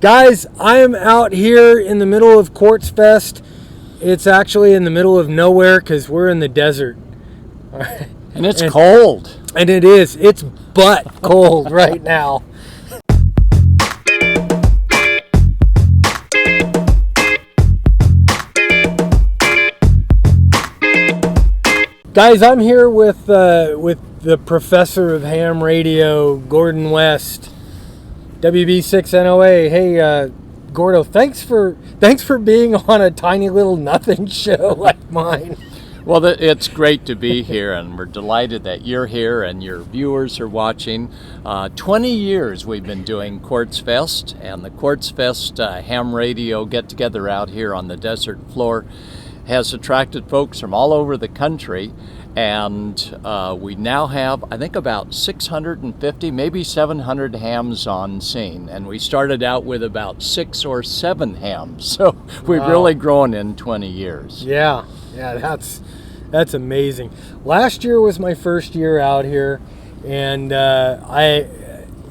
Guys, I am out here in the middle of Quartz Fest. It's actually in the middle of nowhere because we're in the desert. And it's cold. And it is. It's butt cold right now. Guys, I'm here with the professor of ham radio, Gordon West, WB6NOA. Hey, Gordo, thanks for being on a tiny little nothing show like mine. Well, it's great to be here, and we're delighted that you're here and your viewers are watching. 20 years we've been doing Quartz Fest, and the Quartz Fest ham radio get-together out here on the desert floor has attracted folks from all over the country, and we now have, I think, about 650, maybe 700 hams on scene, and we started out with about 6 or 7 hams, so we've really grown in 20 years. Yeah, that's amazing. Last year was my first year out here, and I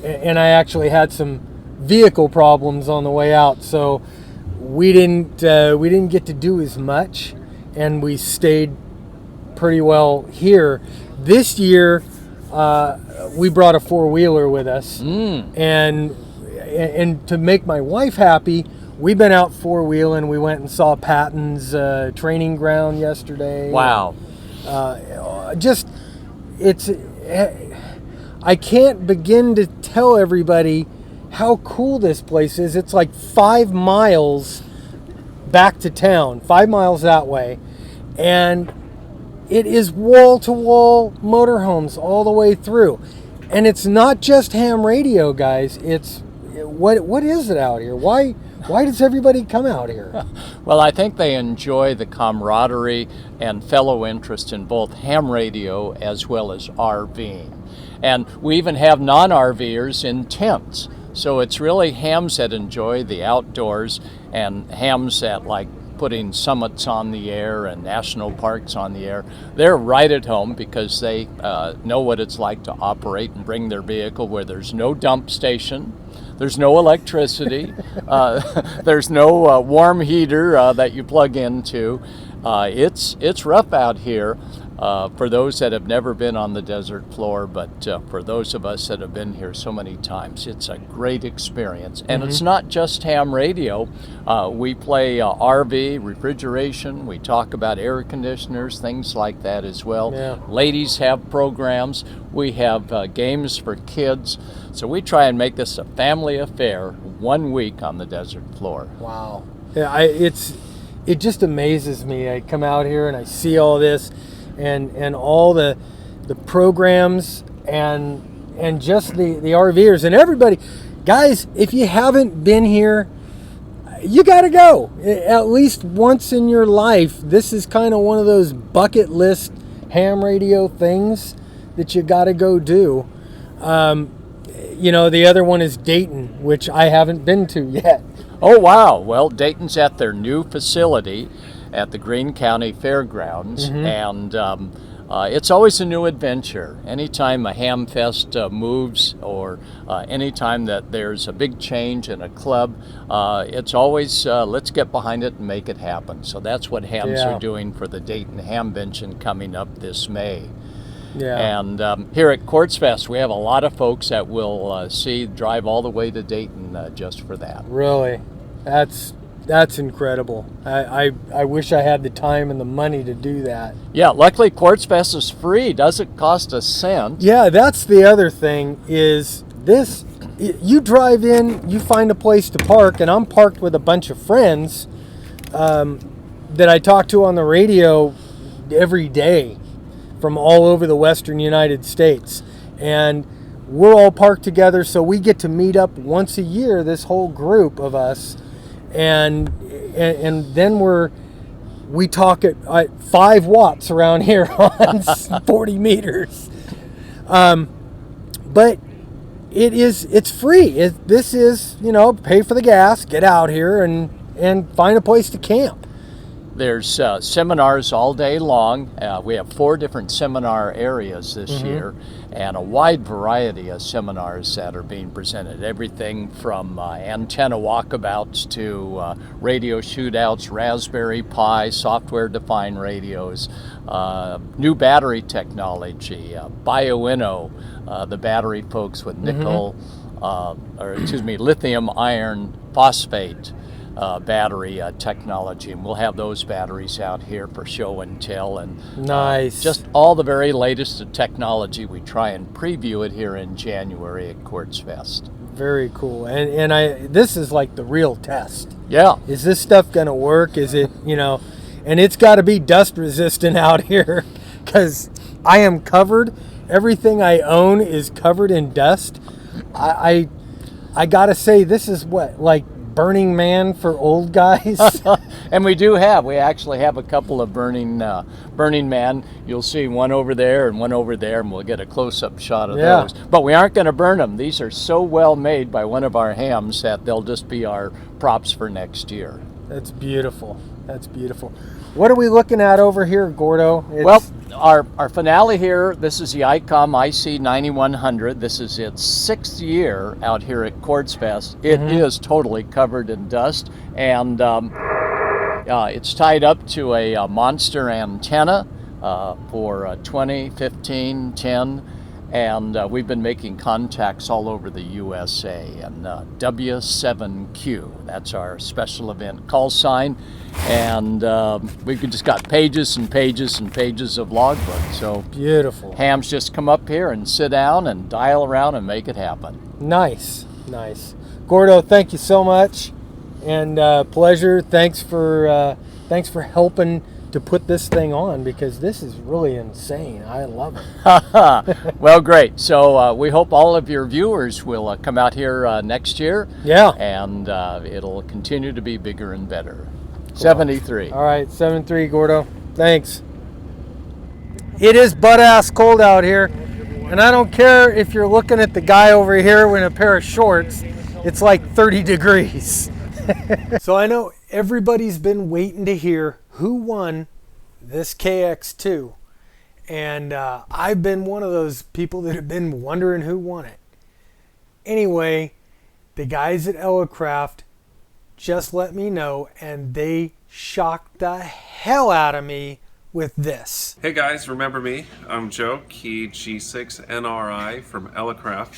actually had some vehicle problems on the way out, so we didn't get to do as much, and we stayed pretty well here. This year, we brought a 4-wheeler with us, and to make my wife happy, we've been out 4-wheeling. We went and saw Patton's training ground yesterday. Wow! I can't begin to tell everybody how cool this place is. It's like 5 miles back to town, 5 miles that way, and it is wall-to-wall motorhomes all the way through. And it's not just ham radio, guys. It's what is it out here? Why does everybody come out here? Well, I think they enjoy the camaraderie and fellow interest in both ham radio as well as RVing. And we even have non-RVers in tents. So it's really hams that enjoy the outdoors and hams that like putting summits on the air and national parks on the air. They're right at home because they know what it's like to operate and bring their vehicle where there's no dump station, there's no electricity, there's no warm heater that you plug into. It's rough out here for those that have never been on the desert floor, but for those of us that have been here so many times, it's a great experience. And it's not just ham radio. We play RV, refrigeration, we talk about air conditioners, things like that as well. Yeah. Ladies have programs, we have games for kids. So we try and make this a family affair 1 week on the desert floor. Wow. Yeah, it just amazes me. I come out here and I see all this and all the programs and just the RVers and everybody. Guys, if you haven't been here, you got to go. At least once in your life. This is kind of one of those bucket list ham radio things that you got to go do. The other one is Dayton, which I haven't been to yet. Oh, wow. Well, Dayton's at their new facility at the Greene County Fairgrounds, and it's always a new adventure. Anytime a ham fest moves, or anytime that there's a big change in a club, it's always let's get behind it and make it happen. So that's what hams are doing for the Dayton Hamvention coming up this May. Yeah. And here at Quartz Fest, we have a lot of folks that will drive all the way to Dayton just for that. Really? That's incredible. I wish I had the time and the money to do that. Yeah, luckily Quartz Fest is free. Doesn't cost a cent. Yeah, that's the other thing is this. You drive in, you find a place to park, and I'm parked with a bunch of friends that I talk to on the radio every day from all over the western United States. And we're all parked together, so we get to meet up once a year, this whole group of us. And then we talk at 5 watts around here on 40 meters. But it's free. This is, pay for the gas, get out here and find a place to camp. There's seminars all day long. We have 4 different seminar areas this year, and a wide variety of seminars that are being presented. Everything from antenna walkabouts to radio shootouts, Raspberry Pi, software-defined radios, new battery technology, BioInno, the battery folks with nickel, lithium iron phosphate battery technology, and we'll have those batteries out here for show and tell, and nice. Just all the very latest of technology. We try and preview it here in January at Quartz Fest. Very cool. And this is like the real test. Yeah. Is this stuff gonna work? Is it, and it's got to be dust resistant out here, because I am covered. Everything I own is covered in dust. I gotta say, this is what, like Burning Man for old guys. And we actually have a couple of Burning Man. You'll see one over there and one over there, and we'll get a close-up shot of those. But we aren't going to burn them. These are so well made by one of our hams that they'll just be our props for next year. That's beautiful. That's beautiful. What are we looking at over here, Gordo? Well, our finale here, this is the ICOM IC9100. This is its 6th year out here at Quartz Fest. It is totally covered in dust, and it's tied up to a monster antenna for 20, 15, 10, and we've been making contacts all over the USA, and W7Q, that's our special event call sign, and we've just got pages and pages and pages of logbook. So beautiful. Hams just come up here and sit down and dial around and make it happen. Nice. Gordo, thank you so much, and pleasure. Thanks for helping to put this thing on, because this is really insane. I love it. Well, great. So we hope all of your viewers will come out here next year. Yeah. And it'll continue to be bigger and better. Cool. 73. All right, 73, Gordo. Thanks. It is butt-ass cold out here, and I don't care if you're looking at the guy over here in a pair of shorts. It's like 30 degrees. So I know everybody's been waiting to hear who won this KX2, and I've been one of those people that have been wondering who won it. Anyway, the guys at Elecraft just let me know, and they shocked the hell out of me with this. Hey guys, remember me? I'm Joe, K6UDA from Elecraft.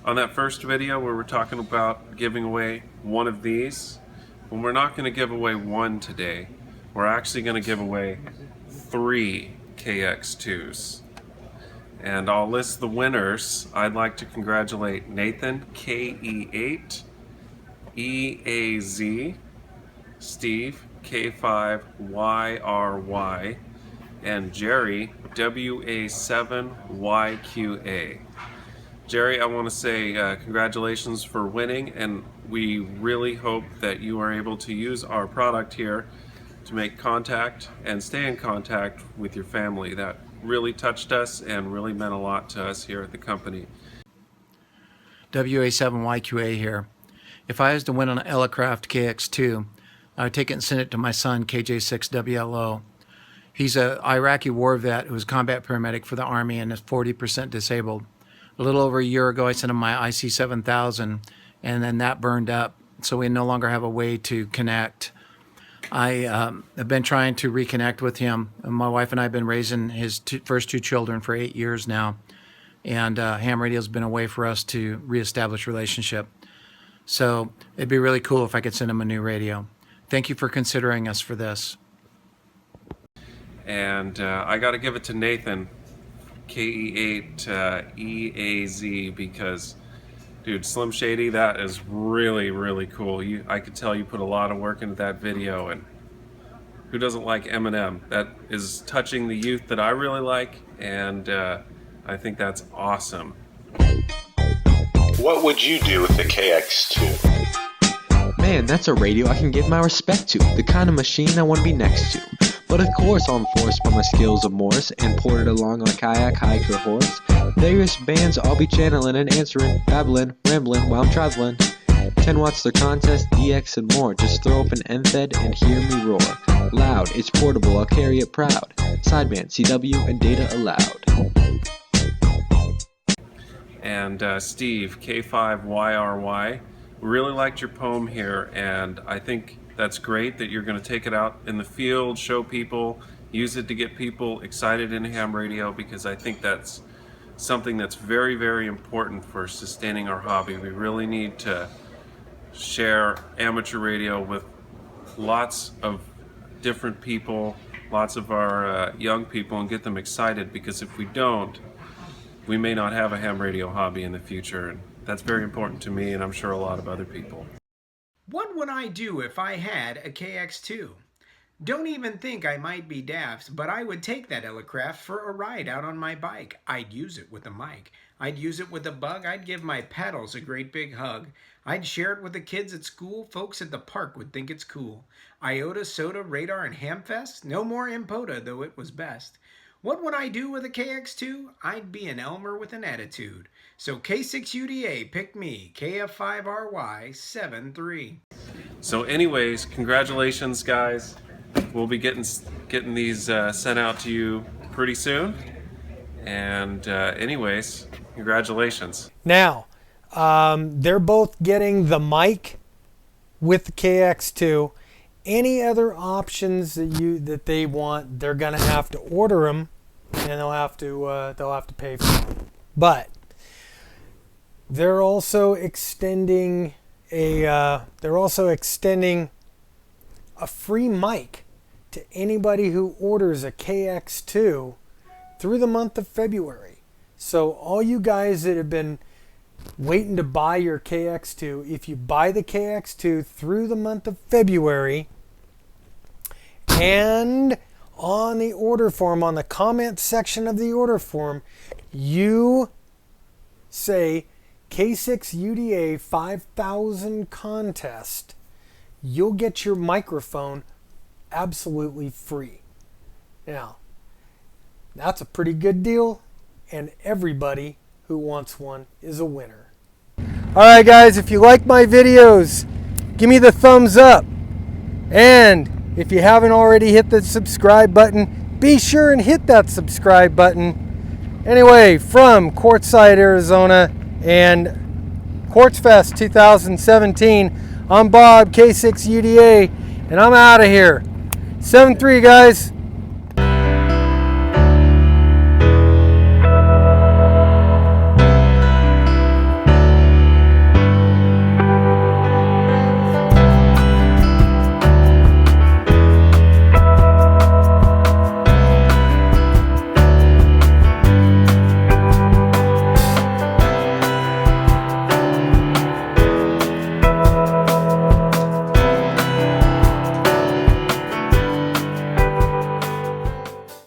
On that first video we were talking about giving away one of these. Well, we're not going to give away one today. We're actually going to give away 3 KX2s. And I'll list the winners. I'd like to congratulate Nathan, KE8, EAZ, Steve, K5YRY, and Jerry, WA7YQA. Jerry, I want to say congratulations for winning, and we really hope that you are able to use our product here to make contact and stay in contact with your family. That really touched us and really meant a lot to us here at the company. WA7YQA here. If I was to win an Elecraft KX2, I would take it and send it to my son, KJ6WLO. He's an Iraqi war vet who was a combat paramedic for the Army and is 40% disabled. A little over a year ago, I sent him my IC7000, and then that burned up, so we no longer have a way to connect. I have been trying to reconnect with him. My wife and I have been raising his first 2 children for 8 years now, and ham radio's been a way for us to reestablish relationship. So it'd be really cool if I could send him a new radio. Thank you for considering us for this. And I got to give it to Nathan, KE8 EAZ, because dude, Slim Shady, that is really, really cool. I could tell you put a lot of work into that video, and who doesn't like Eminem? That is touching the youth that I really like, and I think that's awesome. What would you do with the KX2? Man, that's a radio I can give my respect to, the kind of machine I want to be next to. But of course I'm forced by my skills of Morse and ported along on a kayak, hike, or horse. Various bands I'll be channeling and answering, babbling, rambling while I'm traveling. 10 watts their contest, DX and more. Just throw up an M-Fed and hear me roar. Loud, it's portable, I'll carry it proud. Sideband, CW, and data allowed. And Steve, K5YRY, we really liked your poem here, and I think that's great that you're going to take it out in the field, show people, use it to get people excited in ham radio, because I think that's something that's very, very important for sustaining our hobby. We really need to share amateur radio with lots of different people, lots of our young people, and get them excited, because if we don't, we may not have a ham radio hobby in the future, and that's very important to me, and I'm sure a lot of other people. What would I do if I had a KX2? Don't even think I might be daft, but I would take that Elecraft for a ride out on my bike. I'd use it with a mic. I'd use it with a bug. I'd give my pedals a great big hug. I'd share it with the kids at school. Folks at the park would think it's cool. Iota, soda, radar, and Hamfest? No more Impota, though it was best. What would I do with a KX2? I'd be an Elmer with an attitude. So K6UDA, pick me, KF5RY73. So anyways, congratulations guys. We'll be getting these sent out to you pretty soon. And anyways, congratulations. Now, they're both getting the mic with the KX2. Any other options that they want, they're gonna have to order them, and they'll have to pay for them. But they're also extending a free mic to anybody who orders a KX2 through the month of February. So all you guys that have been waiting to buy your KX2, if you buy the KX2 through the month of February, and on the order form, on the comment section of the order form, you say K6UDA 5000 contest, you'll get your microphone absolutely free. Now, that's a pretty good deal, and everybody who wants one is a winner. Alright guys, if you like my videos, give me the thumbs up. And if you haven't already hit the subscribe button, be sure and hit that subscribe button. Anyway, from Quartzsite, Arizona, and Quartz Fest 2017, I'm Bob, K6UDA, and I'm out of here. 7-3, guys.